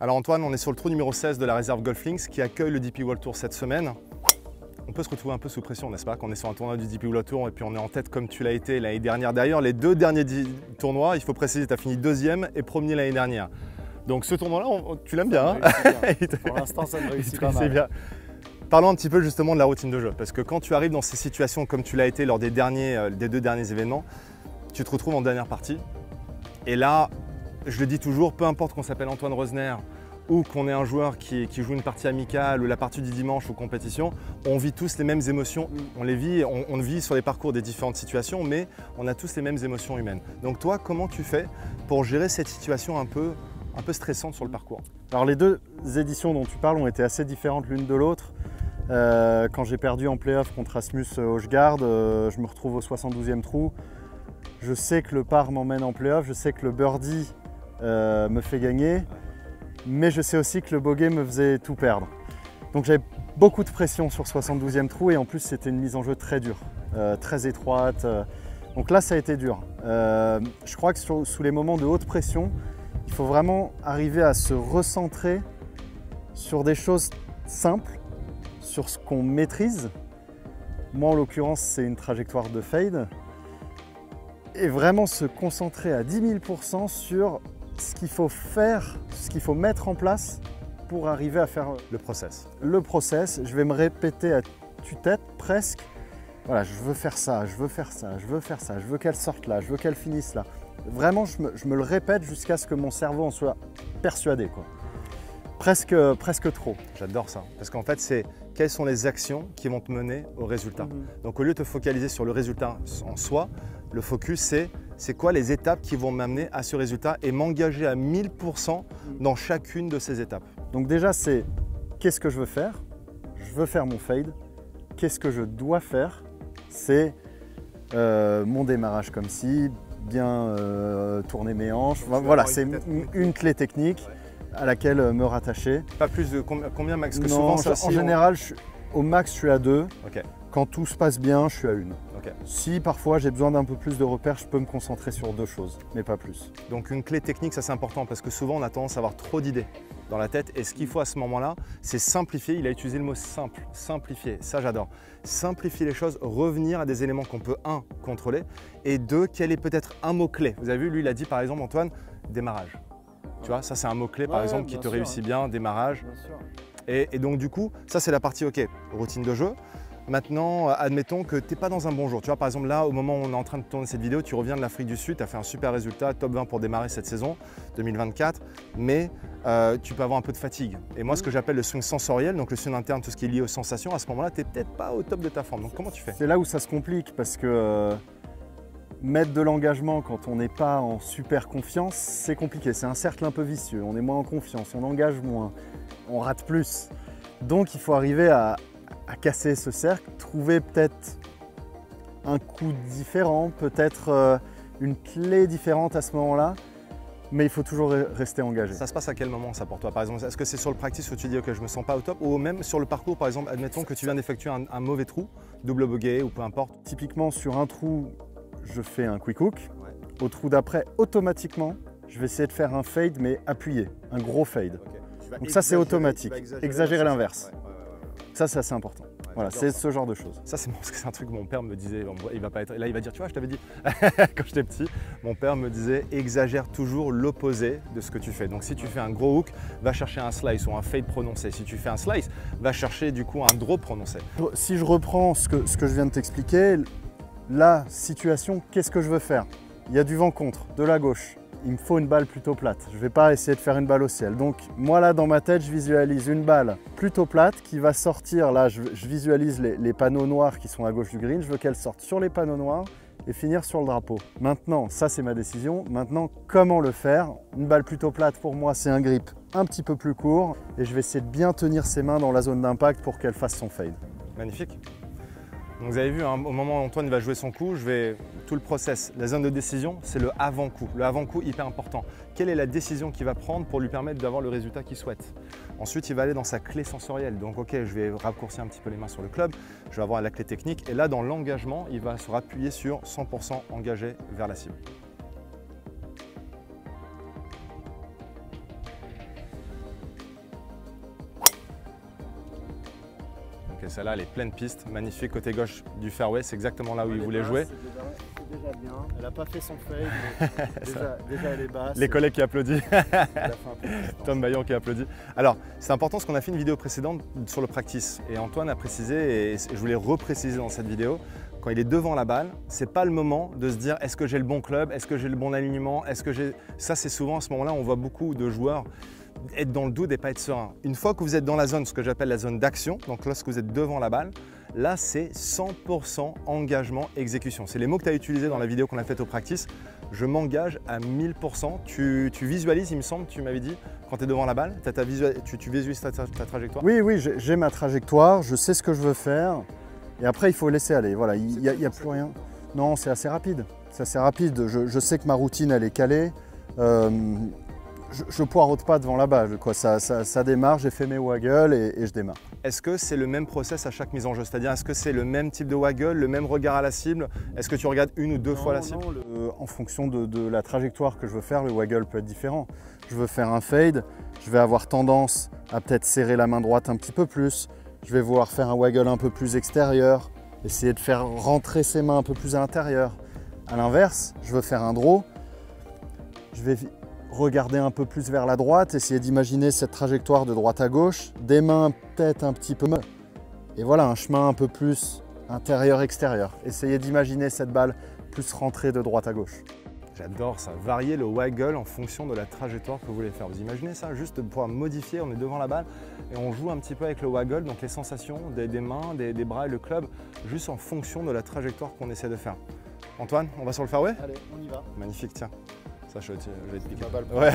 Alors Antoine, on est sur le trou numéro 16 de la réserve Golf Links qui accueille le DP World Tour cette semaine. On peut se retrouver un peu sous pression, n'est-ce pas? Quand on est sur un tournoi du DP World Tour et puis on est en tête comme tu l'as été l'année dernière. D'ailleurs, les deux derniers tournois, il faut préciser, tu as fini deuxième et premier l'année dernière. Donc ce tournoi-là, tu l'aimes bien, hein? Pour l'instant, ça me réussit pas mal. Bien. Parlons un petit peu justement de la routine de jeu, parce que quand tu arrives dans ces situations comme tu l'as été lors des deux derniers événements, tu te retrouves en dernière partie. Et là, je le dis toujours, peu importe qu'on s'appelle Antoine Rosner ou qu'on est un joueur qui joue une partie amicale ou la partie du dimanche ou compétition, on vit tous les mêmes émotions. On les vit, on vit sur les parcours des différentes situations, mais on a tous les mêmes émotions humaines. Donc toi, comment tu fais pour gérer cette situation un peu stressante sur le parcours? Alors les deux éditions dont tu parles ont été assez différentes l'une de l'autre. Quand j'ai perdu en play-off contre Asmus Højgaard, je me retrouve au 72e trou. Je sais que le par m'emmène en play-off, je sais que le birdie me fait gagner, mais je sais aussi que le bogey me faisait tout perdre. Donc j'avais beaucoup de pression sur 72e trou et en plus c'était une mise en jeu très dure, très étroite. Donc là ça a été dur. Je crois que sous les moments de haute pression, il faut vraiment arriver à se recentrer sur des choses simples, sur ce qu'on maîtrise. Moi en l'occurrence c'est une trajectoire de fade. Et vraiment se concentrer à 10 000% sur ce qu'il faut faire, ce qu'il faut mettre en place pour arriver à faire le process. Le process, je vais me répéter à tue-tête presque. Voilà, je veux faire ça, je veux faire ça, je veux faire ça, je veux qu'elle sorte là, je veux qu'elle finisse là. Vraiment, je me le répète jusqu'à ce que mon cerveau en soit persuadé, quoi. Presque trop. J'adore ça, parce qu'en fait, c'est quelles sont les actions qui vont te mener au résultat. Donc au lieu de te focaliser sur le résultat en soi, le focus c'est quoi les étapes qui vont m'amener à ce résultat et m'engager à 1000% dans chacune de ces étapes. Donc déjà c'est qu'est-ce que je veux faire? Je veux faire mon fade. Qu'est-ce que je dois faire? C'est mon démarrage comme ci, bien tourner mes hanches. Voilà, c'est une clé technique à laquelle me rattacher. Pas plus de combien max? Que non, souvent, en général, au max je suis à 2. Okay. Quand tout se passe bien, je suis à 1. Okay. Si parfois j'ai besoin d'un peu plus de repères, je peux me concentrer sur 2 choses, mais pas plus. Donc une clé technique, ça c'est important parce que souvent on a tendance à avoir trop d'idées dans la tête et ce qu'il faut à ce moment-là, c'est simplifier. Il a utilisé le mot simple, simplifier, ça j'adore. Simplifier les choses, revenir à des éléments qu'on peut, un, contrôler et deux, quel est peut-être un mot-clé. Vous avez vu, lui il a dit par exemple, Antoine, démarrage. Tu vois, ça c'est un mot-clé par exemple qui te réussit bien, démarrage. Bien sûr. Et donc du coup, ça c'est la partie ok, routine de jeu. Maintenant, admettons que tu n'es pas dans un bon jour. Tu vois, par exemple, là, au moment où on est en train de tourner cette vidéo, tu reviens de l'Afrique du Sud, tu as fait un super résultat, top 20 pour démarrer cette saison 2024, mais tu peux avoir un peu de fatigue. Et moi, ce que j'appelle le swing sensoriel, donc le swing interne, tout ce qui est lié aux sensations, à ce moment-là, tu n'es peut-être pas au top de ta forme. Donc, comment tu fais? C'est là où ça se complique parce que mettre de l'engagement quand on n'est pas en super confiance, c'est compliqué. C'est un cercle un peu vicieux. On est moins en confiance, on engage moins, on rate plus. Donc, il faut arriver à casser ce cercle, trouver peut-être un coup différent, peut-être une clé différente à ce moment-là, mais il faut toujours rester engagé. Ça se passe à quel moment ça pour toi? Par exemple, est-ce que c'est sur le practice où tu dis ok je me sens pas au top ou même sur le parcours par exemple, admettons que tu viens d'effectuer un mauvais trou, double bogey ou peu importe? Typiquement sur un trou, je fais un quick hook. Au trou d'après, automatiquement, je vais essayer de faire un fade mais appuyé, un gros fade. Okay. Donc ça c'est automatique, exagérer l'inverse. Ça, c'est assez important. Ouais, voilà, c'est ce genre de choses. Ça, c'est un truc que mon père me disait. Il va pas être, là, il va dire, tu vois, je t'avais dit, quand j'étais petit, mon père me disait, exagère toujours l'opposé de ce que tu fais. Donc, si tu fais un gros hook, va chercher un slice ou un fade prononcé. Si tu fais un slice, va chercher du coup un drop prononcé. Si je reprends ce que je viens de t'expliquer, la situation, qu'est-ce que je veux faire? Il y a du vent contre, de la gauche. Il me faut une balle plutôt plate. Je ne vais pas essayer de faire une balle au ciel. Donc moi là dans ma tête, je visualise une balle plutôt plate qui va sortir. Là, je visualise les panneaux noirs qui sont à gauche du green. Je veux qu'elle sorte sur les panneaux noirs et finir sur le drapeau. Maintenant, ça c'est ma décision. Maintenant, comment le faire? Une balle plutôt plate pour moi, c'est un grip un petit peu plus court. Et je vais essayer de bien tenir ses mains dans la zone d'impact pour qu'elle fasse son fade. Magnifique. Donc vous avez vu, hein, au moment où Antoine va jouer son coup, tout le process, la zone de décision, c'est le avant-coup. Le avant-coup, hyper important. Quelle est la décision qu'il va prendre pour lui permettre d'avoir le résultat qu'il souhaite? Ensuite, il va aller dans sa clé sensorielle. Donc, ok, je vais raccourcir un petit peu les mains sur le club, je vais avoir la clé technique. Et là, dans l'engagement, il va se rappuyer sur 100% engagé vers la cible. Ok, celle-là, elle est pleine piste, magnifique. Côté gauche du fairway, c'est exactement là où il voulait jouer. C'est déjà bien. Elle n'a pas fait son fade, mais déjà elle est basse. Les collègues qui applaudissent. Elle a fait un peu de distance. Tom Bayon qui applaudit. Alors, c'est important parce qu'on a fait une vidéo précédente sur le practice. Et Antoine a précisé, et je voulais repréciser dans cette vidéo, quand il est devant la balle, c'est pas le moment de se dire est-ce que j'ai le bon club, est-ce que j'ai le bon alignement, est-ce que j'ai... Ça, c'est souvent à ce moment-là, on voit beaucoup de joueurs être dans le doute et pas être serein. Une fois que vous êtes dans la zone, ce que j'appelle la zone d'action, donc lorsque vous êtes devant la balle, là, c'est 100% engagement, exécution. C'est les mots que tu as utilisés dans la vidéo qu'on a faite au practice. Je m'engage à 1000%. Tu visualises, il me semble, tu m'avais dit, quand tu es devant la balle, tu visualises ta trajectoire? Oui, j'ai ma trajectoire, je sais ce que je veux faire. Et après, il faut laisser aller. Voilà, il n'y a plus rien. Non, c'est assez rapide. C'est assez rapide. Je sais que ma routine, elle est calée. Je poireaute pas devant la balle. Quoi. Ça démarre, j'ai fait mes waggles et je démarre. Est-ce que c'est le même process à chaque mise en jeu? C'est-à-dire, est-ce que c'est le même type de waggle, le même regard à la cible? Est-ce que tu regardes une ou deux fois la cible? En fonction de la trajectoire que je veux faire, le waggle peut être différent. Je veux faire un fade, je vais avoir tendance à peut-être serrer la main droite un petit peu plus. Je vais vouloir faire un waggle un peu plus extérieur, essayer de faire rentrer ses mains un peu plus à l'intérieur. À l'inverse, je veux faire un draw, je vais regarder un peu plus vers la droite, essayer d'imaginer cette trajectoire de droite à gauche, des mains peut-être un petit peu... Et voilà, un chemin un peu plus intérieur-extérieur. Essayez d'imaginer cette balle plus rentrée de droite à gauche. J'adore ça, varier le waggle en fonction de la trajectoire que vous voulez faire. Vous imaginez ça, juste de pouvoir modifier, on est devant la balle et on joue un petit peu avec le waggle, donc les sensations des mains, des bras et le club, juste en fonction de la trajectoire qu'on essaie de faire. Antoine, on va sur le fairway? Allez, on y va. Magnifique, tiens. Ça, je vais te piquer. Ma balle. Ouais.